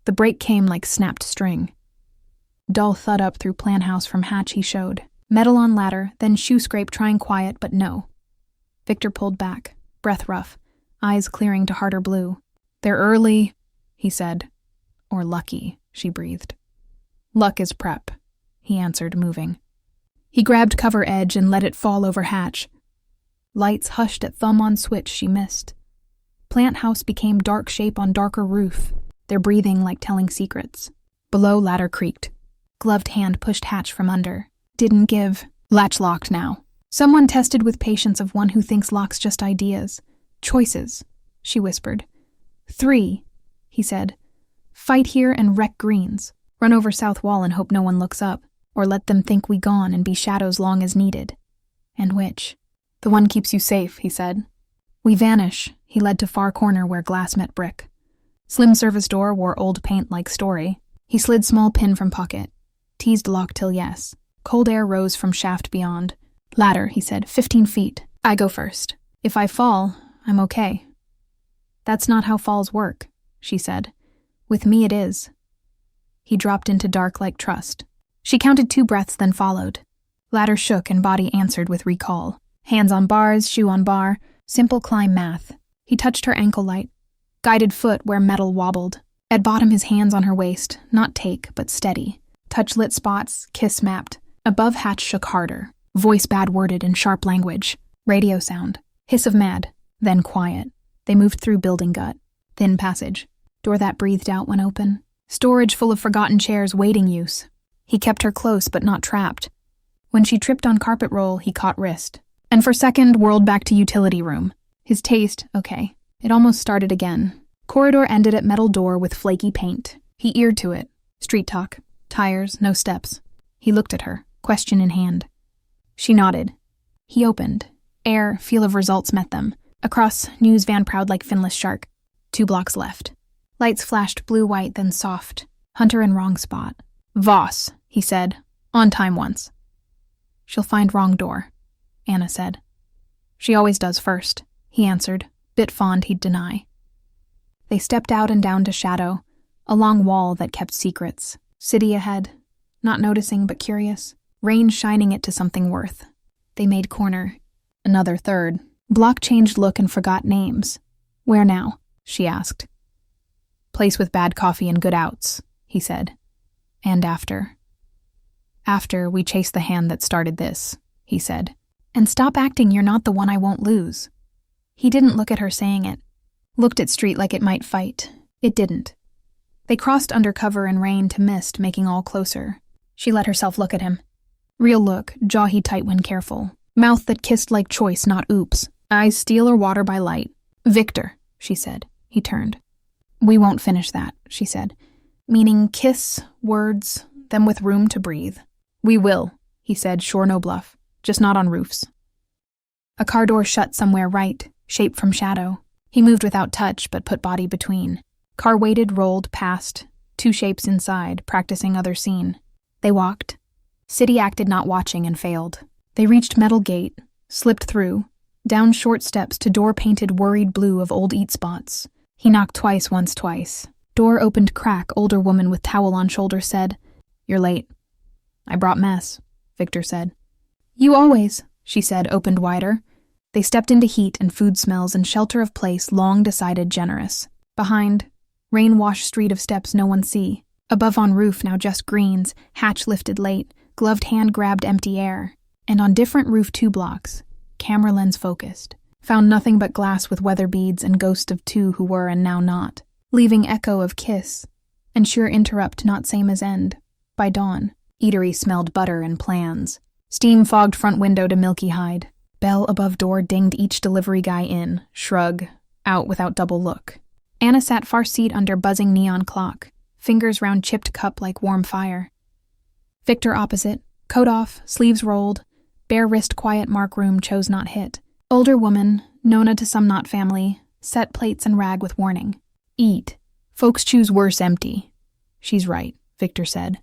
The break came like snapped string. Dull thud up through plant house from Hatch he showed. Metal on ladder, then shoe scrape trying quiet, but no. Victor pulled back, breath rough, eyes clearing to harder blue. They're early, he said. Or lucky, she breathed. Luck is prep, he answered, moving. He grabbed cover edge and let it fall over Hatch. Lights hushed at thumb on switch she missed. Plant house became dark shape on darker roof, their breathing like telling secrets. Below ladder creaked. Gloved hand pushed Hatch from under. Didn't give. Latch locked now. Someone tested with patience of one who thinks locks just ideas. Choices, she whispered. 3, he said. Fight here and wreck greens. Run over south wall and hope no one looks up. Or let them think we gone and be shadows long as needed. And which? The one keeps you safe, he said. We vanish. He led to far corner where glass met brick. Slim service door wore old paint like story. He slid small pin from pocket. Teased lock till yes. Cold air rose from shaft beyond. Ladder, he said, 15 feet. I go first. If I fall, I'm okay. That's not how falls work, she said. With me it is. He dropped into dark like trust. She counted 2 breaths then followed. Ladder shook and body answered with recall. Hands on bars, shoe on bar, simple climb math. He touched her ankle light. Guided foot where metal wobbled. At bottom his hands on her waist, not take, but steady. Touch lit spots, kiss mapped. Above Hatch shook harder. Voice bad-worded in sharp language. Radio sound. Hiss of mad. Then quiet. They moved through building gut. Thin passage. Door that breathed out when open. Storage full of forgotten chairs waiting use. He kept her close but not trapped. When she tripped on carpet roll, he caught wrist. And for second, whirled back to utility room. His taste, okay. It almost started again. Corridor ended at metal door with flaky paint. He eared to it. Street talk. Tires, no steps. He looked at her, question in hand. She nodded. He opened. Feel of results met them. Across, news van proud like finless shark. 2 blocks left. Lights flashed blue-white, then soft. Hunter in wrong spot. Voss, he said. On time once. She'll find wrong door, Anna said. She always does first, he answered, bit fond he'd deny. They stepped out and down to shadow, a long wall that kept secrets. City ahead, not noticing but curious. Rain shining it to something worth. They made corner. Another third. Block changed look and forgot names. Where now? She asked. Place with bad coffee and good outs, he said. And after. After we chase the hand that started this, he said. And stop acting you're not the one I won't lose. He didn't look at her saying it. Looked at street like it might fight. It didn't. They crossed under cover and rain to mist, making all closer. She let herself look at him. Real look, jaw he tight when careful. Mouth that kissed like choice, not oops. Eyes steel or water by light. Victor, she said. He turned. We won't finish that, she said. Meaning kiss, words, them with room to breathe. We will, he said, sure no bluff. Just not on roofs. A car door shut somewhere right, shape from shadow. He moved without touch, but put body between. Car waited, rolled, passed. 2 shapes inside, practicing other scene. They walked. City acted not watching and failed. They reached metal gate, slipped through, down short steps to door painted worried blue of old eat spots. He knocked twice, once twice. Door opened crack, older woman with towel on shoulder said, You're late. I brought mess, Victor said. You always, she said, opened wider. They stepped into heat and food smells and shelter of place long decided generous. Behind, rain-washed street of steps no one see. Above on roof now just greens, hatch lifted late, gloved hand grabbed empty air. And on different roof 2 blocks, camera lens focused, found nothing but glass with weather beads and ghost of 2 who were and now not, leaving echo of kiss, and sure interrupt not same as end. By dawn, eatery smelled butter and plans. Steam fogged front window to milky hide. Bell above door dinged each delivery guy in, shrug, out without double look. Anna sat far seat under buzzing neon clock, fingers round chipped cup like warm fire. Victor opposite, coat off, sleeves rolled, bare wrist quiet mark room chose not hit. Older woman, Nona to some not family, set plates and rag with warning. Eat. Folks choose worse empty. She's right, Victor said.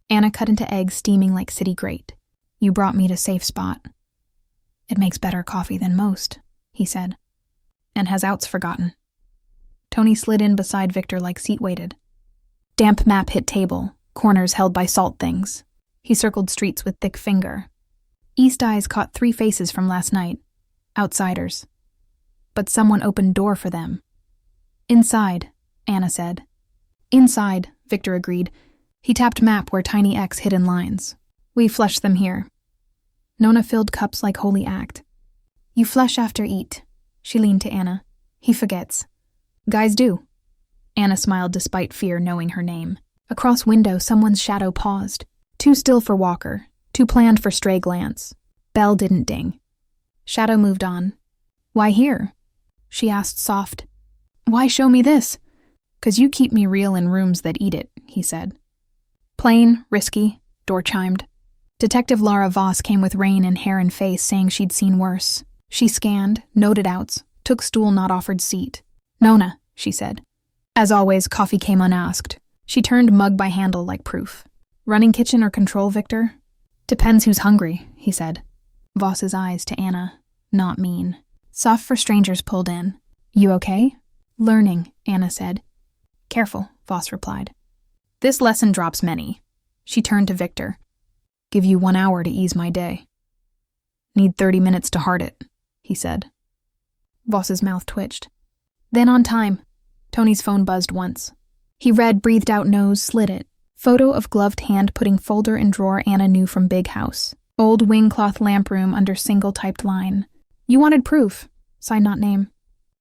Anna cut into eggs steaming like city grate. You brought me to safe spot. It makes better coffee than most, he said. And has outs forgotten. Tony slid in beside Victor like seat weighted. Damp map hit table, corners held by salt things. He circled streets with thick finger. East eyes caught 3 faces from last night. Outsiders. But someone opened door for them. Inside, Anna said. Inside, Victor agreed. He tapped map where tiny X hid in lines. We flush them here. Nona filled cups like holy act. You flush after eat. She leaned to Anna. He forgets. Guys do. Anna smiled despite fear knowing her name. Across window, someone's shadow paused. Too still for Walker. Too planned for stray glance. Bell didn't ding. Shadow moved on. Why here? She asked soft. Why show me this? 'Cause you keep me real in rooms that eat it, he said. Plain, risky, door chimed. Detective Laura Voss came with rain in hair and face saying she'd seen worse. She scanned, noted outs, took stool not offered seat. Nona, she said. As always, coffee came unasked. She turned mug by handle like proof. Running kitchen or control, Victor? Depends who's hungry, he said. Voss's eyes to Anna. Not mean. Soft for strangers pulled in. You okay? Learning, Anna said. Careful, Voss replied. This lesson drops many. She turned to Victor. Give you 1 hour to ease my day. Need 30 minutes to heart it, he said. Voss's mouth twitched. Then on time. Tony's phone buzzed once. He read, breathed out nose, slid it. Photo of gloved hand putting folder in drawer Anna knew from big house. Old wing cloth lamp room under single typed line. You wanted proof. Sign not name.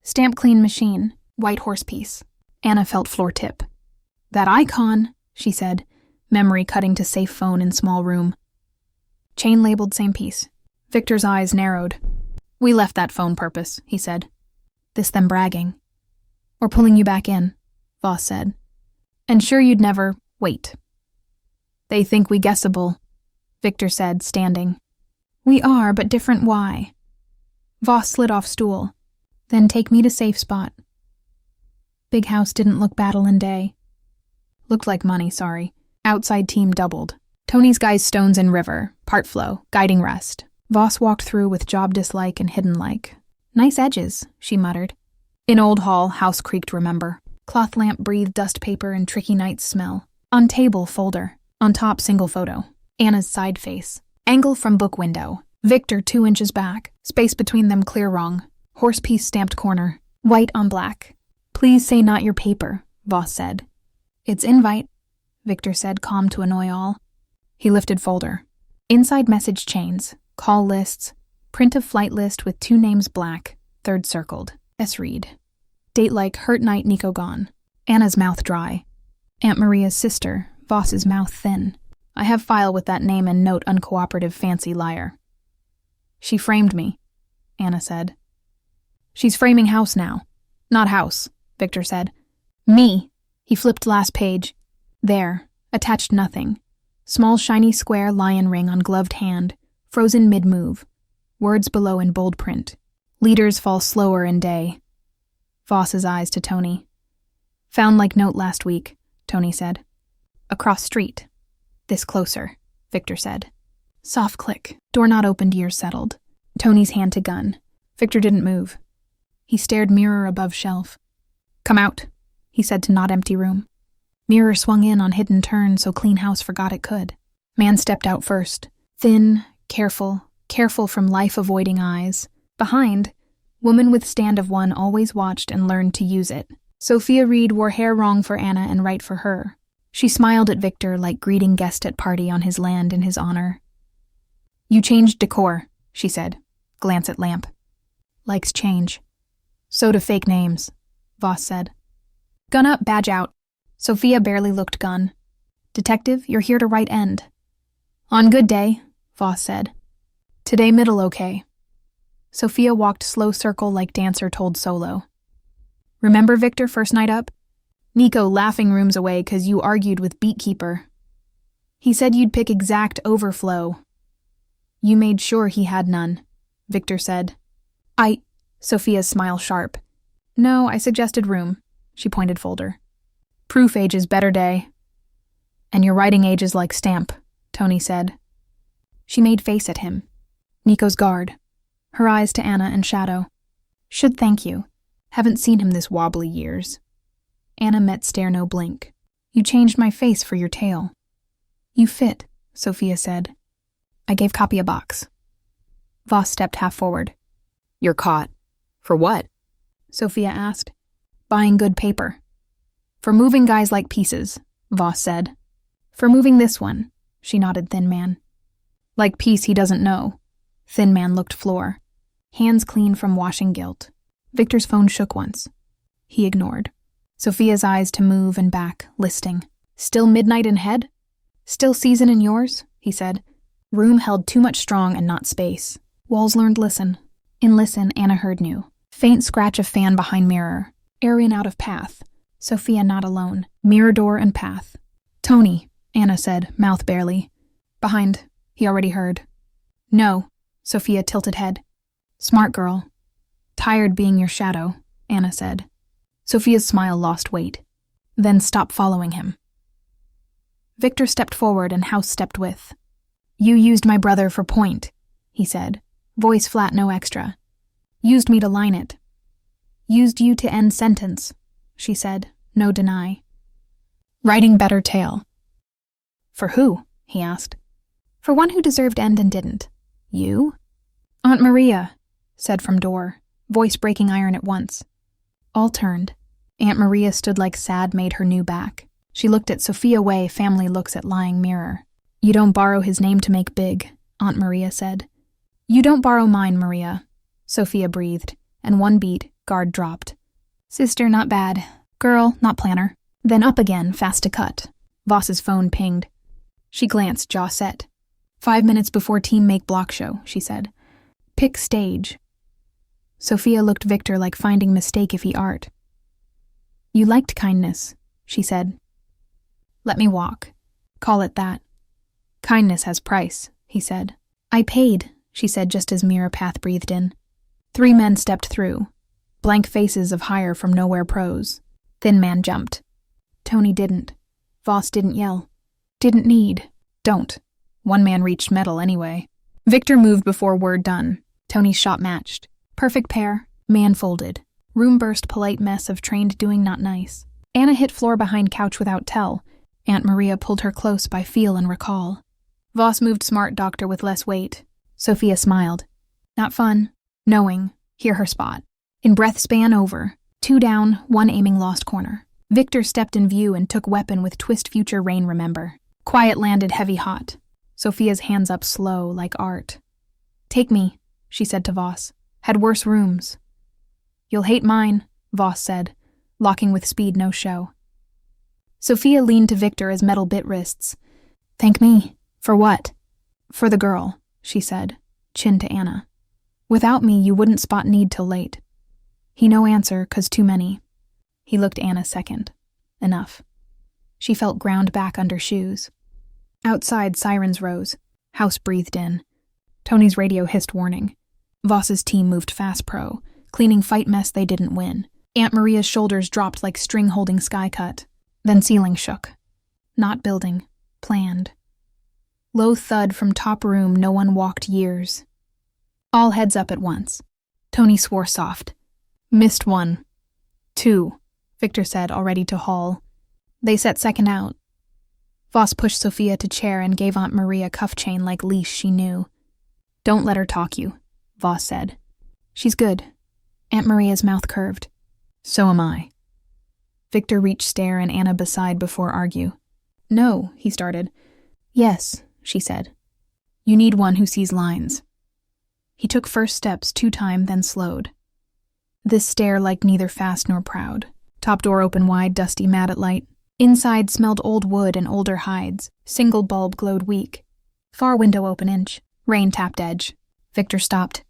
Stamp clean machine. White horse piece. Anna felt floor tip. That icon, she said, memory cutting to safe phone in small room. Chain labeled same piece. Victor's eyes narrowed. We left that phone purpose, he said. This them bragging. Or pulling you back in, Voss said. And sure you'd never, wait. They think we guessable, Victor said, standing. We are, but different why. Voss slid off stool. Then take me to safe spot. Big house didn't look battle and day. Looked like money, sorry. Outside team doubled. Tony's guys stones in river, part flow, guiding rest. Voss walked through with job dislike and hidden like. Nice edges, she muttered. In old hall, house creaked remember. Cloth lamp breathed dust paper and tricky night smell. On table, folder. On top, single photo. Anna's side face. Angle from book window. Victor 2 inches back. Space between them clear wrong. Horse piece stamped corner. White on black. Please say not your paper, Voss said. It's invite, Victor said, calm to annoy all. He lifted folder. Inside message chains. Call lists. Print of flight list with 2 names black. 3rd circled. S. Reed. Date like hurt night Nico gone. Anna's mouth dry. Aunt Maria's sister. Voss's mouth thin. I have file with that name and note uncooperative fancy liar. She framed me, Anna said. She's framing house now. Not house, Victor said. Me. He flipped last page. There. Attached nothing. Small shiny square lion ring on gloved hand. Frozen mid-move. Words below in bold print. Leaders fall slower in day. Voss's eyes to Tony. Found like note last week, Tony said. Across street. This closer, Victor said. Soft click. Door not opened, ears settled. Tony's hand to gun. Victor didn't move. He stared mirror above shelf. Come out, he said to not empty room. Mirror swung in on hidden turn so clean house forgot it could. Man stepped out first. Thin, careful from life-avoiding eyes. Behind, woman with stand of one always watched and learned to use it. Sophia Reed wore hair wrong for Anna and right for her. She smiled at Victor like greeting guest at party on his land in his honor. You changed decor, she said. Glance at lamp. Likes change. So do fake names, Voss said. Gun up, badge out. Sophia barely looked gun. Detective, you're here to right end. On good day, Voss said. Today middle okay. Sophia walked slow circle like dancer told solo. Remember Victor first night up? Nico laughing rooms away 'cause you argued with beatkeeper. He said you'd pick exact overflow. You made sure he had none, Victor said. Sophia's smile sharp. No, I suggested room, she pointed folder. Proof age is better day. And your writing age is like stamp, Tony said. She made face at him. Nico's guard. Her eyes to Anna and Shadow. Should thank you. Haven't seen him this wobbly years. Anna met stare no blink. You changed my face for your tail. You fit, Sophia said. I gave copy a box. Voss stepped half forward. You're caught. For what? Sophia asked. Buying good paper. For moving guys like pieces, Voss said. For moving this one, she nodded Thin Man. Like piece he doesn't know. Thin Man looked floor. Hands clean from washing guilt. Victor's phone shook once. He ignored. Sophia's eyes to move and back, listing. Still midnight in head? Still season in yours, he said. Room held too much strong and not space. Walls learned listen. In listen, Anna heard new. Faint scratch of fan behind mirror. Air in out of path. Sophia not alone. Mirror door and path. Tony, Anna said, mouth barely. Behind, he already heard. No, Sophia tilted head. Smart girl. Tired being your shadow, Anna said. Sophia's smile lost weight. Then stopped following him. Victor stepped forward and House stepped with. You used my brother for point, he said. Voice flat, no extra. Used me to line it. Used you to end sentence, she said, no deny. Writing better tale. For who? He asked. For one who deserved end and didn't. You? Aunt Maria, said from door, voice breaking iron at once. All turned. Aunt Maria stood like sad made her new back. She looked at Sophia way family looks at lying mirror. You don't borrow his name to make big, Aunt Maria said. You don't borrow mine, Maria, Sophia breathed, and one beat, guard dropped. Sister, not bad. Girl, not planner. Then up again, fast to cut. Voss's phone pinged. She glanced, jaw set. 5 minutes before team make block show, she said. Pick stage. Sophia looked Victor like finding mistake if he art. You liked kindness, she said. Let me walk. Call it that. Kindness has price, he said. I paid, she said just as mirror path breathed in. 3 men stepped through, blank faces of hire from nowhere pros. Thin man jumped. Tony didn't. Voss didn't yell. Didn't need. Don't. 1 man reached metal anyway. Victor moved before word done. Tony's shot matched. Perfect pair. Man folded. Room burst polite mess of trained doing not nice. Anna hit floor behind couch without tell. Aunt Maria pulled her close by feel and recall. Voss moved smart doctor with less weight. Sophia smiled. Not fun. Knowing. Hear her spot. In breath span over. 2 down, 1 aiming lost corner. Victor stepped in view and took weapon with twist future rain remember. Quiet landed heavy hot. Sophia's hands up slow like art. Take me, she said to Voss. Had worse rooms. You'll hate mine, Voss said, locking with speed no show. Sophia leaned to Victor as metal bit wrists. Thank me. For what? For the girl, she said, chin to Anna. Without me, you wouldn't spot need till late. He no answer, 'cause too many. He looked Anna second. Enough. She felt ground back under shoes. Outside, sirens rose. House breathed in. Tony's radio hissed warning. Voss's team moved fast pro, cleaning fight mess they didn't win. Aunt Maria's shoulders dropped like string holding sky cut. Then ceiling shook. Not building. Planned. Low thud from top room no one walked years. All heads up at once. Tony swore soft. Missed 1. 2, Victor said, already to haul. They set second out. Voss pushed Sophia to chair and gave Aunt Maria cuff chain like leash she knew. Don't let her talk you, Voss said. She's good. Aunt Maria's mouth curved. So am I. Victor reached stare and Anna beside before argue. No, he started. Yes, she said. You need one who sees lines. He took first steps 2 times, then slowed. This stare like neither fast nor proud. Top door open wide, dusty, mad at light. Inside smelled old wood and older hides. Single bulb glowed weak. Far window open inch. Rain tapped edge. Victor stopped.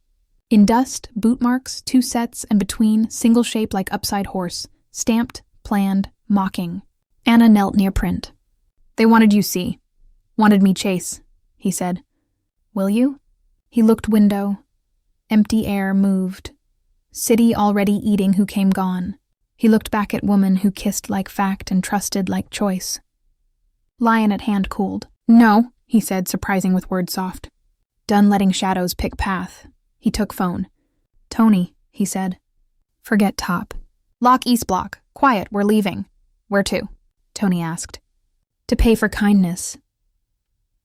In dust, boot marks, 2 sets, and between, single shape like upside horse. Stamped, planned, mocking. Anna knelt near print. They wanted you see. Wanted me chase, he said. Will you? He looked window. Empty air moved. City already eating who came gone. He looked back at woman who kissed like fact and trusted like choice. Lion at hand cooled. No, he said, surprising with words soft. Done letting shadows pick path. He took phone. Tony, he said. Forget top. Lock east block. Quiet, we're leaving. Where to? Tony asked. To pay for kindness.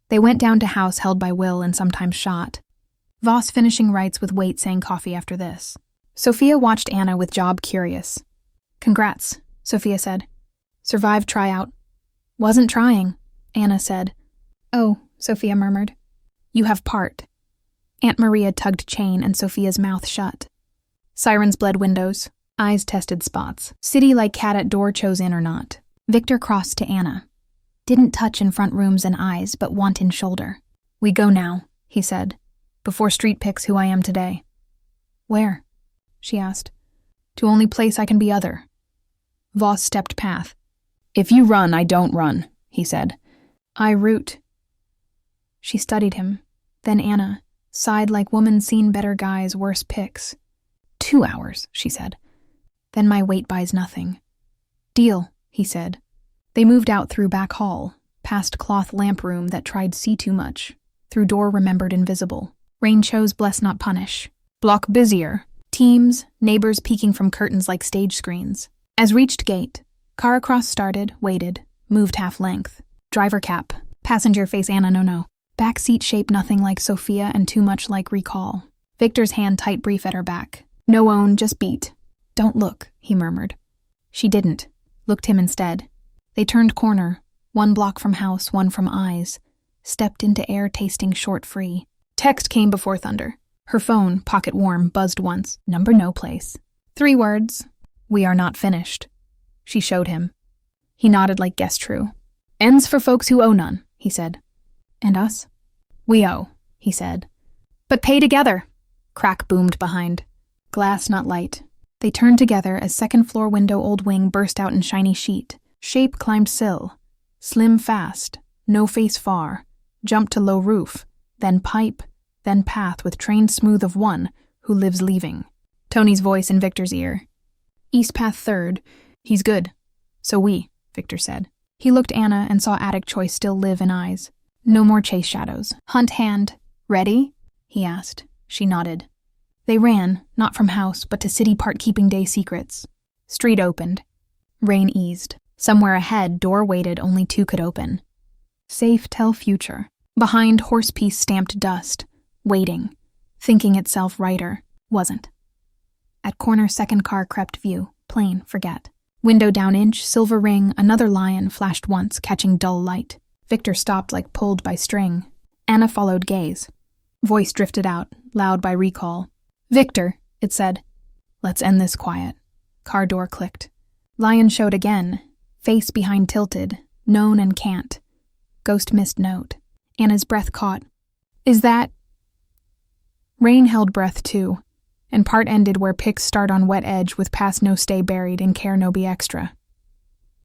They went down to house held by Will and sometimes shot. Voss finishing rites with Wait saying coffee after this. Sophia watched Anna with job curious. Congrats, Sophia said. Survived tryout. Wasn't trying, Anna said. Oh, Sophia murmured. You have part. Aunt Maria tugged chain and Sophia's mouth shut. Sirens bled windows. Eyes tested spots. City like cat at door chose in or not. Victor crossed to Anna. Didn't touch in front rooms and eyes, but want in shoulder. We go now, he said, before street picks who I am today. Where? She asked. To only place I can be other. Voss stepped path. If you run, I don't run, he said. I root. She studied him. Then Anna, sighed like woman seen better guys, worse picks. 2 hours, she said. Then my weight buys nothing. Deal, he said. They moved out through back hall, past cloth lamp room that tried see too much, through door remembered invisible. Rain chose bless not punish. Block busier. Teams, neighbors peeking from curtains like stage screens. As reached gate, car across started, waited, moved half length. Driver cap. Passenger face Anna no. Back seat shape nothing like Sophia and too much like recall. Victor's hand tight brief at her back. No own, just beat. Don't look, he murmured. She didn't. Looked him instead. They turned corner, 1 block from house, 1 from eyes. Stepped into air tasting short free. Text came before thunder. Her phone, pocket warm, buzzed once. Number no place. 3 words. We are not finished. She showed him. He nodded like guess true. Ends for folks who owe none, he said. And us? We owe, he said. But pay together. Crack boomed behind. Glass not light. They turned together as second floor window old wing burst out in shiny sheet. Shape climbed sill. Slim fast. No face far. Jumped to low roof. Then pipe. Then path with trained smooth of one Who lives leaving? Tony's voice in Victor's ear. East Path 3rd. He's good. So we, Victor said. He looked Anna and saw Attic Choice still live in eyes. No more chase shadows. Hunt hand. Ready? He asked. She nodded. They ran, not from house, but to city part keeping day secrets. Street opened. Rain eased. Somewhere ahead, door waited only 2 could open. Safe tell future. Behind, horse piece stamped dust. Waiting. Thinking itself righter. Wasn't. At corner, second car crept view. Plain, forget. Window down inch, silver ring, another lion flashed once, catching dull light. Victor stopped like pulled by string. Anna followed gaze. Voice drifted out, loud by recall. Victor, it said. Let's end this quiet. Car door clicked. Lion showed again. Face behind tilted. Known and can't. Ghost missed note. Anna's breath caught. Is that... Rain held breath too, and part ended where picks start on wet edge with pass no stay buried and care no be extra.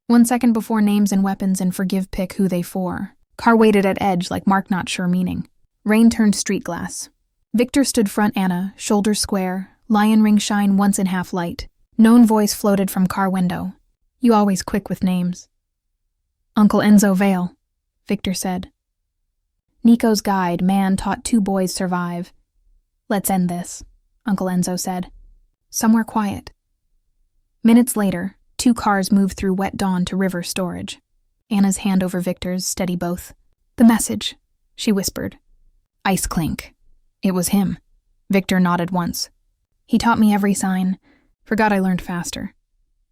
1 second before names and weapons and forgive pick who they for. Car waited at edge like mark not sure meaning. Rain turned street glass. Victor stood front Anna, shoulders square, lion ring shine once in half light. Known voice floated from car window. You always quick with names. Uncle Enzo Vale, Victor said. Nico's guide, man taught 2 boys survive. Let's end this, Uncle Enzo said. Somewhere quiet. Minutes later, 2 cars moved through wet dawn to river storage. Anna's hand over Victor's, steady both. The message, she whispered. Ice clink. It was him. Victor nodded once. He taught me every sign. Forgot I learned faster.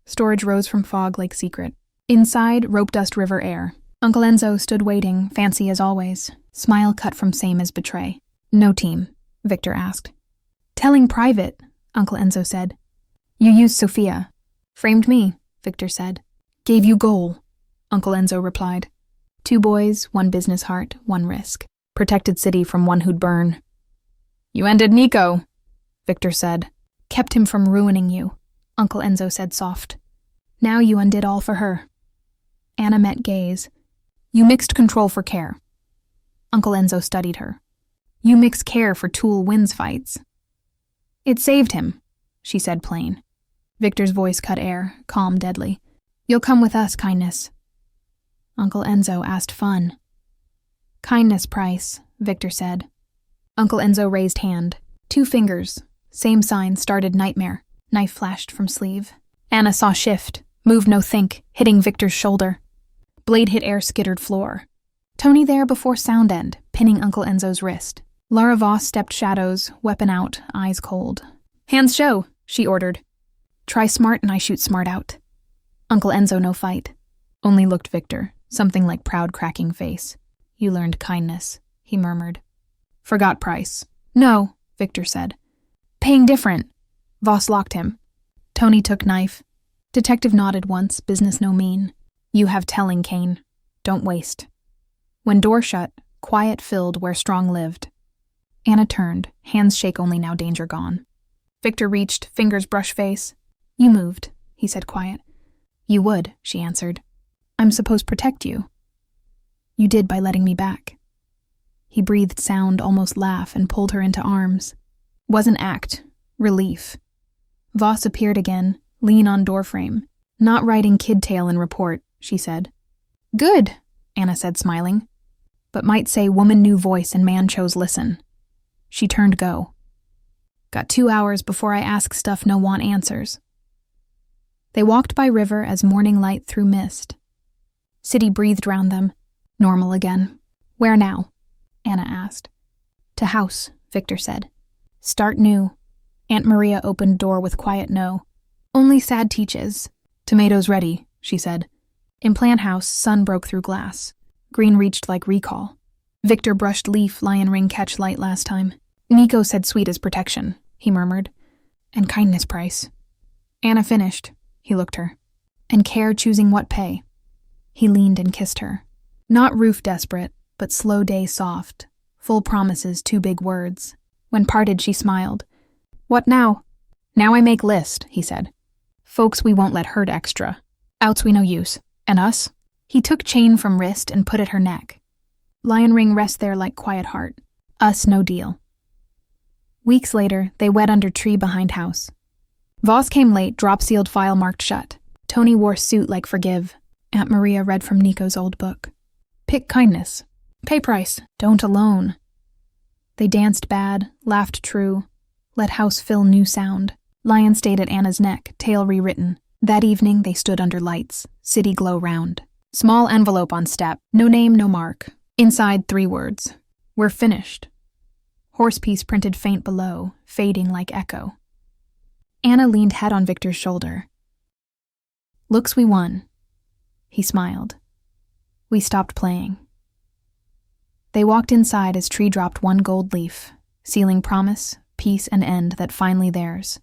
Storage rose from fog like secret. Inside, rope dust river air. Uncle Enzo stood waiting, fancy as always. Smile cut from same as betray. No team, Victor asked. Telling private, Uncle Enzo said. You used Sophia. Framed me, Victor said. Gave you goal, Uncle Enzo replied. 2 boys, 1 business heart, 1 risk. Protected city from one who'd burn. You ended Nico, Victor said. Kept him from ruining you, Uncle Enzo said soft. Now you undid all for her. Anna met gaze. You mixed control for care. Uncle Enzo studied her. You mix care for Tool wins fights. It saved him, she said plain. Victor's voice cut air, calm deadly. You'll come with us, kindness. Uncle Enzo asked fun. Kindness price, Victor said. Uncle Enzo raised hand. 2 fingers. Same sign started nightmare. Knife flashed from sleeve. Anna saw shift. Move no think, hitting Victor's shoulder. Blade hit air skittered floor. Tony there before sound end, pinning Uncle Enzo's wrist. Lara Voss stepped shadows, weapon out, eyes cold. Hands show, she ordered. Try smart and I shoot smart out. Uncle Enzo no fight. Only looked Victor, something like proud cracking face. You learned kindness, he murmured. Forgot price. No, Victor said. Paying different. Voss locked him. Tony took knife. Detective nodded once, business no mean. You have telling, Kane. Don't waste. When door shut, quiet filled where strong lived. Anna turned, hands shake only now danger gone. Victor reached, fingers brush face. You moved, he said quiet. You would, she answered. I'm supposed protect you. You did by letting me back. He breathed sound, almost laugh, and pulled her into arms. Wasn't act, relief. Voss appeared again, lean on doorframe. Not writing kid tale in report, she said. Good, Anna said smiling. But might say woman knew voice and man chose listen. She turned go. Got 2 hours before I ask stuff no want answers. They walked by river as morning light through mist. City breathed round them. Normal again. Where now? Anna asked. To house, Victor said. Start new. Aunt Maria opened door with quiet no. Only sad teaches. Tomatoes ready, she said. In plant house, sun broke through glass. Green reached like recall. Victor brushed leaf, lion ring catch light last time. Nico said sweet as protection, he murmured. And kindness price. Anna finished. He looked her. And care choosing what pay. He leaned and kissed her. Not roof desperate, but slow day soft. Full promises, 2 big words. When parted, she smiled. What now? Now I make list, he said. Folks we won't let hurt extra. Outs we no use. And us? He took chain from wrist and put at her neck. Lion ring rest there like quiet heart. Us no deal. Weeks later, they wed under tree behind house. Voss came late, drop-sealed file marked shut. Tony wore suit like forgive. Aunt Maria read from Nico's old book. Pick kindness. Pay price. Don't alone. They danced bad, laughed true, let house fill new sound. Lion stayed at Anna's neck, tale rewritten. That evening they stood under lights, city glow round. Small envelope on step, no name, no mark. Inside 3 words. We're finished. Horsepiece printed faint below, fading like echo. Anna leaned head on Victor's shoulder. Looks we won. He smiled. We stopped playing. They walked inside as Tree dropped one gold leaf, sealing promise, peace, and end that finally theirs.